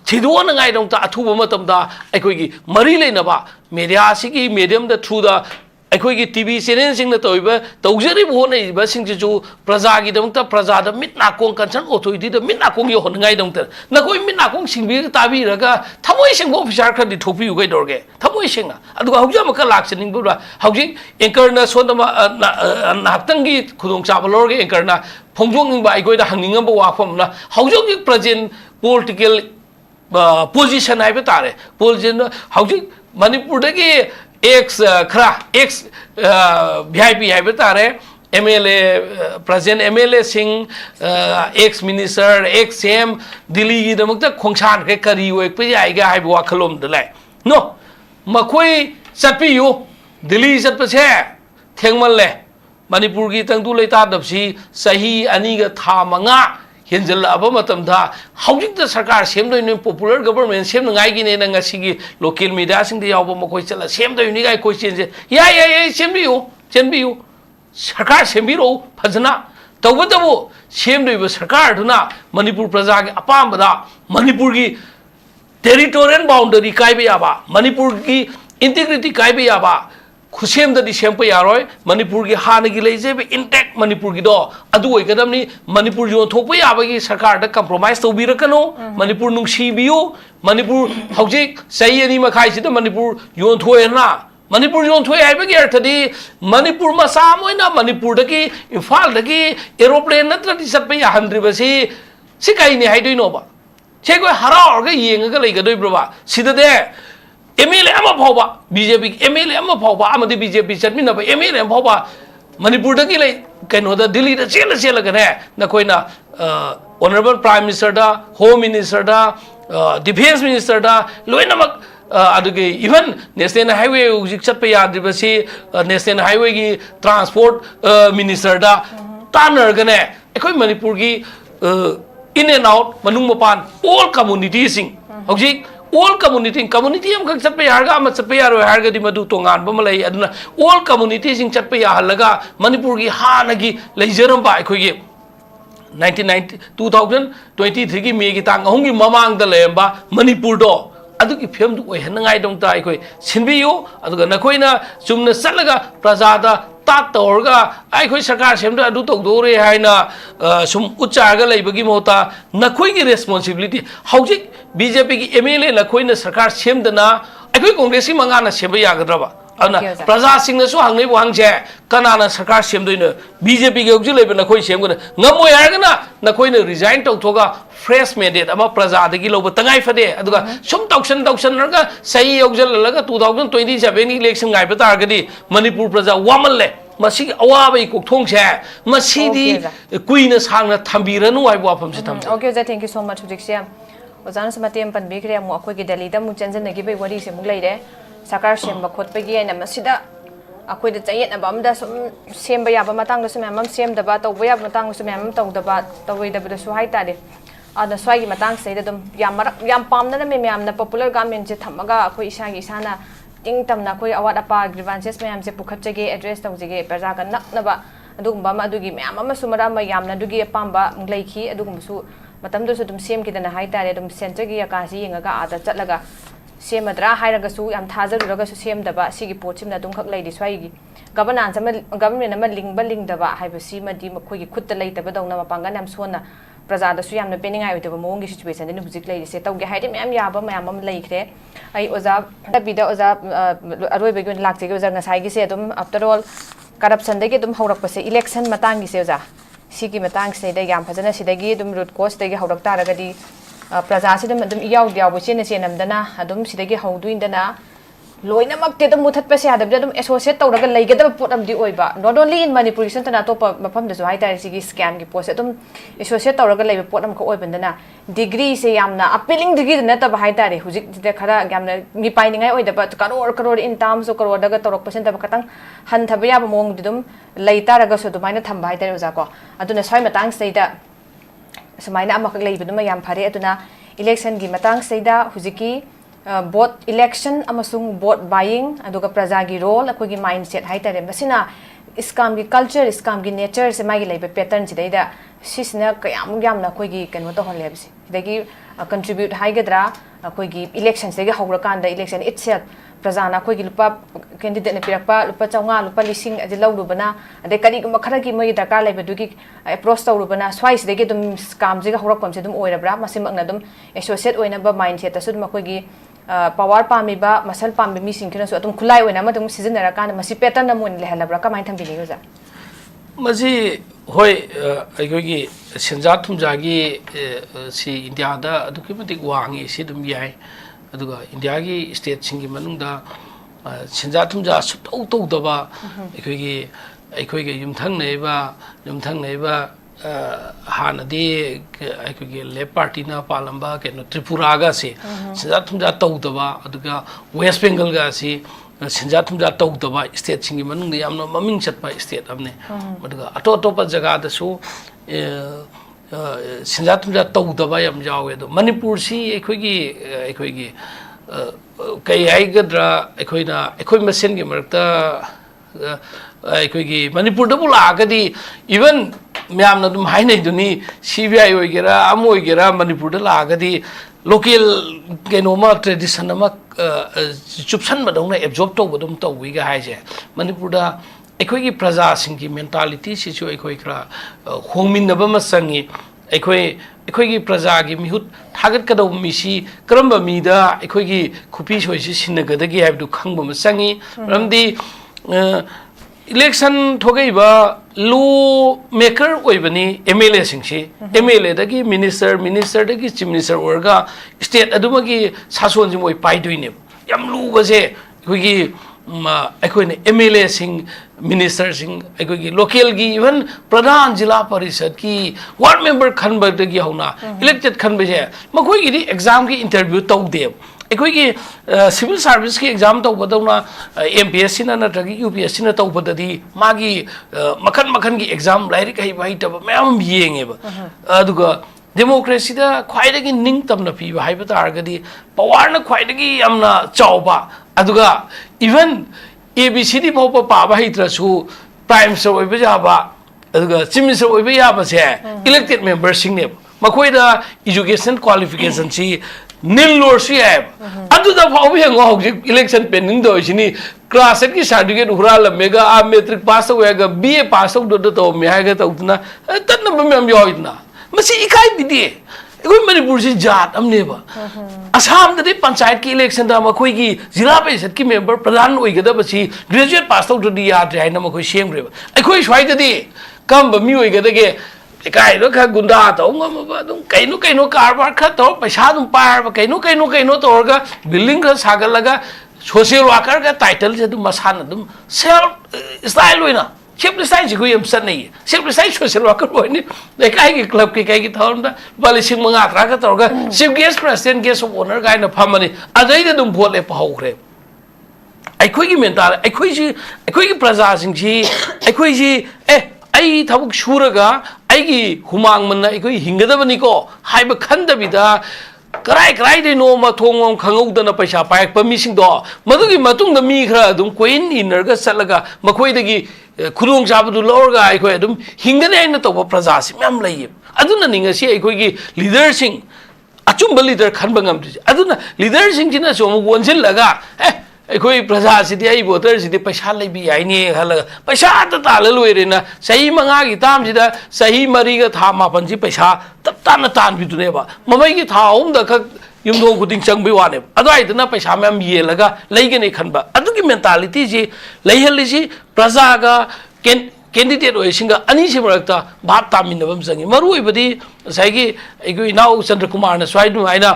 थिदोन ngai दंता अथुबा मतमदा अखोई की मरी लेनबा media sigi medium the through the अखोई टीवी चैनल सिंह तौब तौजरी होने प्रजा की प्रजा मिट नाकों कंसर्न अथॉरिटी मिट नाकों होनाई नकोई मिट नाकों सिंह ताबी थमोई सिंह ऑफिसर खरदी थोपीयु कईदौरगे थमोई सिंह लाचनीबा हजिक एंकर सोद नाहतंगी खुदोंचाब लौरगे एंकर फोंजोंब अखोई हंगनीब वाफम हजिक प्रेजेंट पॉलिटिकल पोजिशन है तारे पोजिशन हजिक मणिपुर एक्स खरा एक्स वीआईपी है तारे MLA present MLA Singh ex minister ex CM Delhi की खोंसान के करी यायगा है वाखलोम लाए नो मकोई चटपीयु दिल्ली चटपसे थेंगमल्ले मणिपुर की तंगदु लेतादबसी सही अनीगा था मंगा हेंजल्लाब मतमदा हौजिक सरकार सेमदोइने पॉपुलर गवर्नमेंट सेमनगाइगिने नंगासिगी लोकल मीडिया सिंग यावब मखोय चला सेमदोइने गाय कोई चेंजे या सेमबियु सरकार सेमबिरो फजना तौबदबो सेमदोइब सरकार दुना मणिपुर प्रजा के अपामबदा मणिपुर की टेरिटोरियल बाउंड्री कायबे याबा मणिपुर की इंटीग्रिटी कायबे याबा खुसेमददी सेमप यारोय मणिपुर की हानगी लेजेब इंटैक्ट मणिपुर की दो अदुगदमनी मणिपुर जो थोप याबगी सरकार दा कंप्रोमाइज तौबीरकनो मणिपुर नुंसीबियु मणिपुर हौजिक सही अनी मखाइसिदा मणिपुर योन थोयना मणिपुर योन थोय हाइबगी अर्थदी मणिपुर मसा मोइना मणिपुर दगी इम्फाल दगी एरोप्लेन नत्रदी चटप याहंद्रिबसी सि काइने हाइदोइनोबा सेगो हराओरगा येंगगा लेगदोइब्रबा सिददे एमएलए फाउबा बीजेपी एमएलए फाउबा बीजेपी चटमीनब एमएलए फाउबा मणिपुर कहोद दिल्ली चेलगने नखोना honourable prime minister home minister defence minister लोनमक इवन नेशनल हाईवे हजिक चट याद्रिबसी नेशनल हाईवे की ट्रांसपोर्ट मिनिस्टर तानरगने अखोई मणिपुर की इन एंड आउट मनुंग मपान ऑल कम्युनिटी हजिक all community am chap yarga am chap yaro harga di madu tongan ba malai aduna all community sing chap ya halaga manipur gi hana gi leijeram ba khoi gi 2023 gi me gi tang ahung gi mamang da lemba manipur do adu ki film du oi hanangai dong ta khoi sinbiyu adu na khoi na chumna salaga praja da tat torga ai khoi sarkar semda adu tok dore haina sum uchaga leibagi mota na khoi gi responsibility hojik BJP की एमएलए नखोइना सरकार सेमदना अखोई कांग्रेस की मंगाना सेम यागद्रबा अदना प्रजा सिंगनसु हंगनै वहांजे कनाना सरकार सेमदोइनो बीजेपी के हौजि लेबे नखोइ सेमगना ngamo yargana नखोइना रिजाइन तौथोगा फ्रेश मैंडेट अमा प्रजा दगी लोब तंगाई फदे अदुगा सुम तौसन रगा सही यौजललगा 2027 की इलेक्शन गाइबे तारगदी मणिपुर प्रजा वामल्ले मसी अवाबई कोक्थोंसे मसीदी कुइना सांगना थंबीरनु हाइबो वाफमसे थम ओके ओजा थैंक यू सो मच हुजिक्सिया ओजान समतेम पनबीखरे अमु अखोई दिल्ली दा मु चेंजनगी बे वरी से मु लेरे सरकार सेम खोटपगी आइना मसिदा अखोई द चयेत अब अमदा सम सेम याबा मतंग सम हम सेम दबा तौबा याबा मतंग सम हम तौदबा तौई दबा सु हाइ तादे आदा स्वागी मतंग से दम याम पामना मे म्याम ना पॉपुलर गवर्नमेंट से थमगा अखोई इसागी इसाना टिंग तमना अखोई अवाद अपा ग्रीवेंसेस म्याम से पुखटजगे एड्रेस तौजगे प्रजा का नकनबा अदुगुंबा मा अदुगी म्याम अमा सुमरा मा यामना दुगी अपांबा मुगलैखी अदुगुंबसु मतमदुसु दुम सेम किदना हाइ तारे दुम सेंटर की आकाशी यंगा आदा चटलगा सेमद्रा हाइरगसु याम थाजरुरगसु सेमदबा सिगी पोचिमना दुम खक लैदि स्वाइगी गवर्नेंस अमा गवर्नमेंट अमा लिंगदबा हाइबसी मदि मखोगी खुत्त लैतबा दौना मपांगन याम सोना प्रजादसु यामना पेनिंगाइ ओइदबा मोंगी सिचुएशन दिन हुजिक लैदि से तौगे हाइदि म्याम याबा म्याम अम लैखरे आई ओजा बिदा ओजा अरोइबेगि लाक्जेगे ओजा ngसाइगी से दुम आफ्टर ऑल करप्शन देगे दुम हौरकपसे इलेक्शन मतांगी से ओजा सिगी मतंग से याम फजना सिदगी दुम रूट कोस देगी हौरक तारगदी प्रजा से दुम याव चेन चेनमदना दुम सिदगी हौदुइंदना लोइनमक्ते दुम मुथतपसे यादबदा दुम एसोसिएट तौरगा लैगदब पोटमदी ओइबा नॉट ओनली इन मणिपुर सतना तोप मफमदसु हाइतारे सिगी स्कैम की पोस्ट दुम एसोसिएट तौरगा लैबे पोटम को ओइबंदना डिग्री से यामना अपीलिंग डिग्री नतब हाइतारे हुजिक खरा यामना मी पाइनिंगाइ ओइदबा crore in terms of crore दगा तौरक पर्सेंट दब खतंग हनथब याब मोंग दुम लैतारगसु दुमाइना थंबा हाइतारे ओजाको अदुना स्वाइ मतंग सेदा समाइना अमक लैबदुमा याम फारे अदुना इलेक्शन की मतंग सेदा हुजिकी बोट इलेक्शन अमसुंग बोट बाइंग अदुगा प्रजा की रोल अखोगी माइंडसेट हाइतारे मसिना स्काम की कल्चर स्काम की नेचर से मागी लैबे पैटर्न सिदैदा सिसना कयाम यामना अखोगी कनो तो होले बिसि सिदैगी कंट्रीब्यूट हाइगद्रा अखोगी इलेक्शन से हौरकांदा इलेक्शन इटसेल्फ प्रजाना कोई लुपा कैंडिडेट ने पिरक्पा लुपा चौंगा लुपा लिसिंग अदे लौरुबना अदे करिगुम खरगी मै दरकार लेबदुगी अप्रोच तौरुबना स्वाइसदेगी दुम कामजिगा हरकमसे दुम ओइरब्रा मसिमकना दुम एसोसिएट ओइनबा माइंडसेट तसु मखोगी पावर पामीबा मसल पामी मिसिंखिनसु अदुम खुलाई ओइना मदुम सिजनराकान मसि पैटर्न अमोन लेहलब्रा कमाइन थंबिनि ओजा मसी होय अखोगी सेंजा थुमजागी सी इंडिया दा अदुकी मतिक वांगी सी दुम याय अदुगा इंडिया की स्टेट सिंगी मनुंगदा सेंजा थुमजा सुतौ तौदबा अखोगी युमथंग नेबा हानदी अखोगी लेफ्ट पार्टी ना पालंबा केनो त्रिपुरा गा से सेंजा थुमजा तौदबा अदुगा वेस्ट बंगाल गा सी सेंजा थुमजा तौदबा स्टेट सिंगी मनुंग यामनो ममिंग चटपा स्टेट अमने अदुगा अटोटोपा जगह दसु सेंजा थुमजा तौदबा याम जावे दो मणिपुर सी अखोगी कई हाइगद्रा अखोई मसेन की मरक्ता अखोगी मणिपुर दबु लागदी इवन म्यामना दुम हाइनै दुनी सीबीआई होइगेरा अम होइगेरा मणिपुर दा लागदी लोकल केनोमा ट्रेडिशन अमा चुपसन बदौना एब्जॉर्ब तौबदुम तौविगा हाइजे मणिपुर दा अखोगी प्रजा सिंगी मेंटालिटी सिचु अखोई खरा होमिनबा मसंगी अखोई प्रजा की मिहुत थागत कदौ मिसी करम मीदा अखोई खुपी सोइसी सिनगदगी हाइबदु खंगबो मसंगी रमदी इलेक्शन थोगैबा लो मेकर ओइबनी एमएलए सिंगसी एमएलए दगी मिनिस्टर दगी चीफ मिनिस्टर ओरगा स्टेट अदुमगी सासोन जिम ओइ पाइदुइने याम लुबसे अखोगी अखोने एमएलए सिंग मिनिस्टर सिंग अखोगी लोकल की इवन प्रधान जिला परिषद की वार्ड मेंबर खनबदगी होना इलेक्टेड खनबजे मखोगी एग्जाम की इंटरव्यू तौदे अखोगी सिविल सर्विस की एग्जाम तौबदौना एमपीएससी ना नत्रगी यूपीएससी ना तौबददी मागी मखन की एग्जाम लाइरिक हाइतब मैम येंगेबा अदुगा डेमोक्रेसी दा ख्वाइदगी निंग तमना पीबा हाइबा तारगदी पावर ना ख्वाइदगी यामना चावबा अदुगा इवन एबीसीडी फाउबा पाबा हित्रसु प्राइम मिनिस्टर ओइबा जाबा अदुगा चीफ मिनिस्टर ओइबा याबसे इलेक्टेड मेंबर सिंगने मखोइदा एजुकेशन क्वालिफिकेशन सी नील लोर्सी है अदुदा फाउबा हेंगो हौजिक इलेक्शन पेंडिंग दोइसिनी क्लास की सर्टिफिकेट हुराल मेगा आ मैट्रिक पास होएगा बीए पास हो तो मे हाइगा तौतना तन्नब मैम याइदना मसी इकाई बिदि अखोई मणिपुर से जात अमनेबा असम दे पंचायत की इलेक्शन दा मखोई की जिला परिषद की मेंबर प्रधान ओइगदबसी ग्रेजुएट पास तौददी याद्रे हाइना मखोई सेमग्रेबा अखोई स्वाइददी कम मी ओइगदगे इकाई रो खा गुंडा तौंगमबा दुम कइनो कारबार खा तौ पैसा दुम पारबा कइनो तौरगा बिल्डिंग खा सागलगा सोशल वर्कर का टाइटल से दुम मसान दुम सेल्फ स्टाइल होइना सेल्फ स्टाइल से कोई अमसन नहीं है सेल्फ स्टाइल सोशल वर्कर होइने लेकाई की क्लब के काई थौरमदा बालिसिंग मंगा त्रा का तौरगा chief guest president guest of honour गाइना फमनी अदैदा दुम भोट ले पहौखरे अखोई की मेंटाल अखोई की प्रजा सिंग जी अखोई जी आई थबुक सुरगा आईगी हुमांग मन अखोई हिंगदबनिको हाइब खंदबिदा कराई दे नो मथोंग खंगौदना पैसा पायक मिसिंदो मदुगी मतुंग मी खरा दुम कोइन इनरगा चलगा मखोइदगी खुदोंग चाबदु लौरगा अखोई दुम हिंगने आइना तौबा प्रजा सि मैम लैये अदुना निंगसी अखोइगी लीडर सिंग अचुंब लीडर खनबा ngamdri अदुना लीडर सिंग जिना सोम वोनसिल लगा अखोई प्रजा सिदि आई वोटर सिदि पैसा लैबि याइने हलगा पैसा त ताल लोइरेना सही मंगा की ताम सिदा सही मरी गा था मापन जी पैसा तब तान तान बिदुनेबा ममै की था ओम द ख युमदों खुदिंग चंगबि वाने अदाइदना पैसा मैम येलगा लैगने खनबा अदुगी मेंटालिटी जी लैहलिसी प्रजा गा कैंडिडेट ओइसिंगा अनी से मरक्ता भाप तामिनबम संगी मरुइबदी साइगी अखोई नाउ चंद्र कुमार न स्वाइदु आइना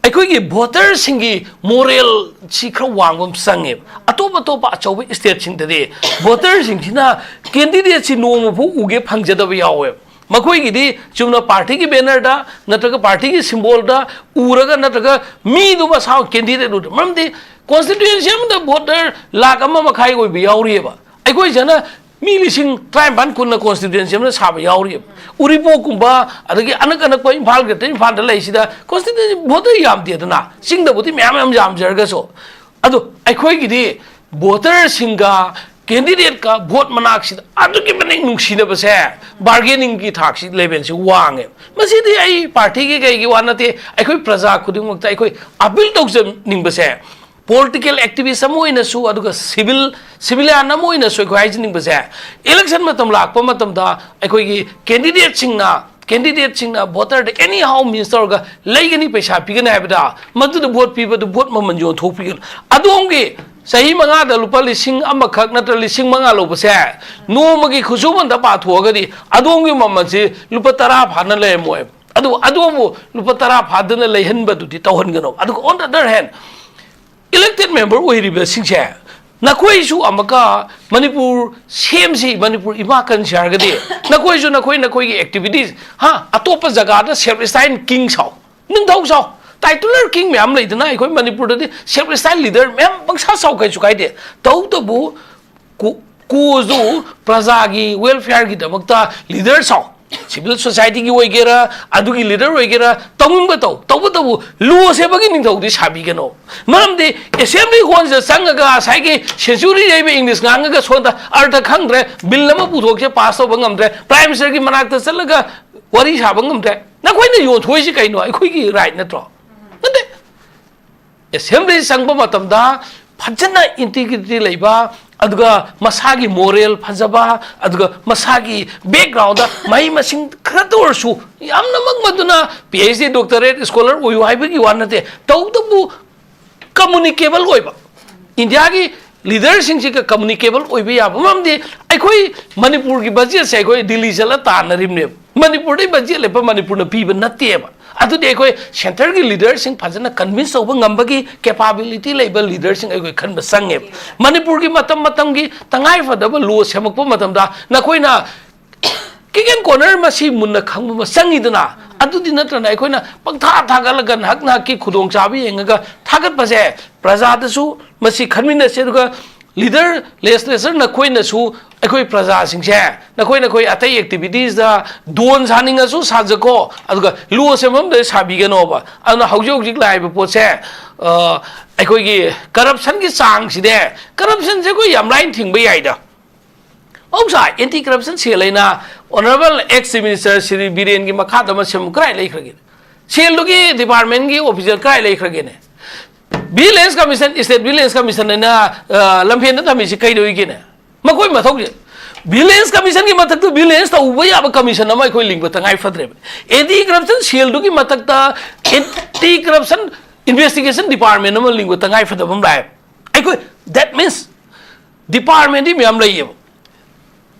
अखोई भोटर सिंगी मोरल सिखर वांगम संगे अतोप अचौब स्टेट सिंगदे भोटर सिंगसिना कैंडिडेट सि नोमफु उगे फंगजदब यावे मखोइगिदी चुमना पार्टी की बैनर दा नत्रगा पार्टी की सिंबल दा उरगा नत्रगा मी दुबा साव कैंडिडेट उद मरमदि कॉन्स्टिट्यूएंसी अमदा भोटर लाख अमा मखाई ओइ बियाउरियबा अखोई जना मी लिसिंग ट्राइबान कुन कॉन्स्टिट्यूएंसी अमदा साब याउरियब उरिपो कुंबा अदगी अनक इम्फाल गते इम्फाल दा लैसिदा कॉन्स्टिट्यूएंसी भोटर यामदेदना सिंगदबुति म्याम जामजरगसो अदो अखोइगिदी भोटर सिंगा कैंडिडेट का भोट मनाक्सिद अदुगी मनिंग नुंगसिनबसे बार्गेनिंग की थाक्सि लेवल से वांगे मसिदि आई पार्टी की गई की वानते अखोई प्रजा खुदिमक्ता अखोई appeal तौजनिंगबसे political activist amoinassu aduga civilian amoinassu ko haijining base election matam lakpa matam da aikoi gi candidate singna voter de anyhow minister ga laigani paisa pigana habida madu de vote piba de vote mamanjo thopigal adongi sahi manga da lupa lising amakhak natra lising manga lo base no magi khusuman da pa thogadi adongi mamanji lupa tara phana le moy adu lupa tara phadana leihan badu di tawhan gano adu on the other hand elected member oiriba singse nakoi su amaka manipur semsi manipur ima kan shargade nakoi gi activities ha atopa jaga da self-styled king sao ning thau sao titular king myam leidana aikoi manipur da self-styled leader myam bangsa sao kai chu kai de tau to bu ku zu praja gi welfare gi damakta leader sao civil society ki oigera adugi leader oigera tawimba tawu lu se bagi ning thau di sabi gano maram de assembly hall ja sangaga sai ki century jai be english ngangaga sonda artha khangre bill lama puthok se pass to bangamdre prime minister ki manak ta chalaga wari sa bangamdre na koi na yo thoi si kaino ai khoi ki right na tro nade assembly sangba matam da phajana integrity leiba aduga masagi moral phajaba aduga masagi background da mai masing khrador su yamna magmaduna phd doctorate scholar oyu haibagi wanate tawdabu communicable oiba india gi leader sing ka communicable oiba ya mamdi aikoi manipur gi budget se aikoi delhi jala tanarim ne manipur dei budget le pa manipur na piba natte ba adu de aikoi center gi leader sing phajana convince oba ngambagi capability label leader sing aikoi khanba sange manipur gi matam gi tangai fadaba lo semakpa matam da nakoi na kigen corner masi munna khangba ma sangi dana adu di natra na aikoi na pangtha thagalaga hakna ki khudong chabi engaga thagat pase praja da su masi khanmina se duga leader legislature nakoi na su aikoi praja sing se nakoi atai activities da don saninga su sajako aduga lu semam de sabi gano ba ana haujok lai ba po se aikoi gi corruption gi sang si de corruption se ko yam line thing ba yai da outside anti corruption se leina honorable ex minister Shri Biren gi makha da ma sem krai lai khrage sel gi department gi officer krai lai khrage ne Vigilance Commission State Vigilance Commission na lampen na thami si kai doi gi ne makoi mathok je Vigilance Commission ki matak to vigilance ta uba ya commission na mai koi link ba tangai fadre anti corruption sel gi matak ta anti corruption investigation department na link ba tangai fadre bam lai ai koi that means department di myam lai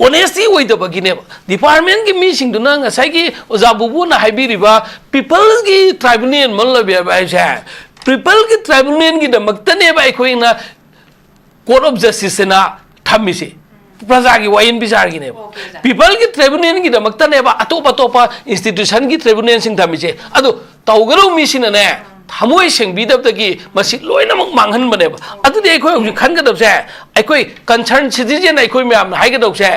honesty oi da bagi ne department ki mi sing duna ngasai ki oja bubu na haibi riba people ki tribunal man la ba ba ja people ki tribunal ki damakta ne ba khoi na court of justice na thammi se praja ki wain bichar ki ne people ki tribunal ki damakta ne ba atopa institution ki tribunal sing thammi se adu tawgaro mi sin ne thamoi sing bidab da ki masi loina mak manghan bane ba adu de khoi hu khan ga dab se aikoi concern citizen aikoi myam na haiga dok se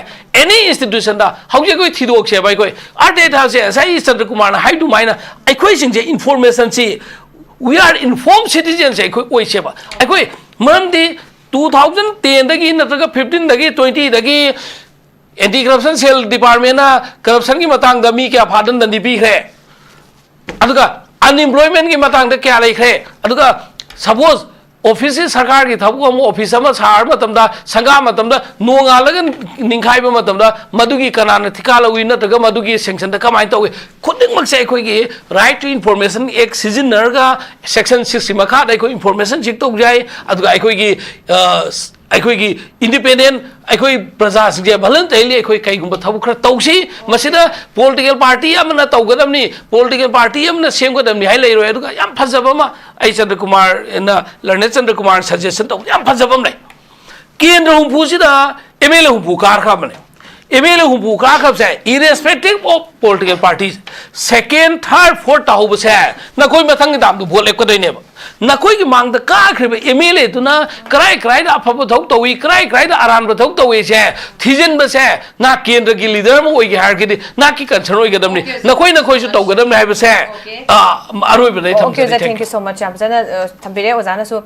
any institution da hauje koi thidok se bai koi arte tha se sai Chandra Kumar na haidu maina aikoi sing je information si we are informed citizens aikoi oi se ba aikoi mamdi 2010 dagi nataga 15 dagi 20 dagi anti corruption cell department na corruption ki matang da mi kya phadan dan di bi khre aduga unemployment ki matang da kya lai khre aduga suppose office sarkar ki thabu am office ma sar matam da sanga matam da nonga lagan ningkhai ba matam da madugi kanana thikala wi na taga madugi sanction da kamai tawe khuding mak sai khoi gi right to information ek season narga section 6 ma kha dai khoi information chik tok jai aduga ai khoi gi aikoi gi independent aikoi praja sing je balan taili aikoi kai gumba thabu khra tausi masida political party amna taugadamni political party amna semgadamni hai leiro aduga yam phajaba ma ai Chandra Kumar na Learned Chandra Kumar suggestion tau yam phajaba mai kendra humpu sida MLA humpu kar kha bane MLA humpu kar kha sai irrespective of political parties second third fourth tau ba sai na koi mathang dam du vote lekko doi ne na koi ki mang da ka khriba MLA tu na krai da apha thok tawi krai da aran ba thok tawi se thijen ba se na kendra ki leader mo oi gi har ki na ki concern oi gadam ni na koi su tau gadam na hai ba se aroi ba dai tham okay thank you so much am jana thambire ozana su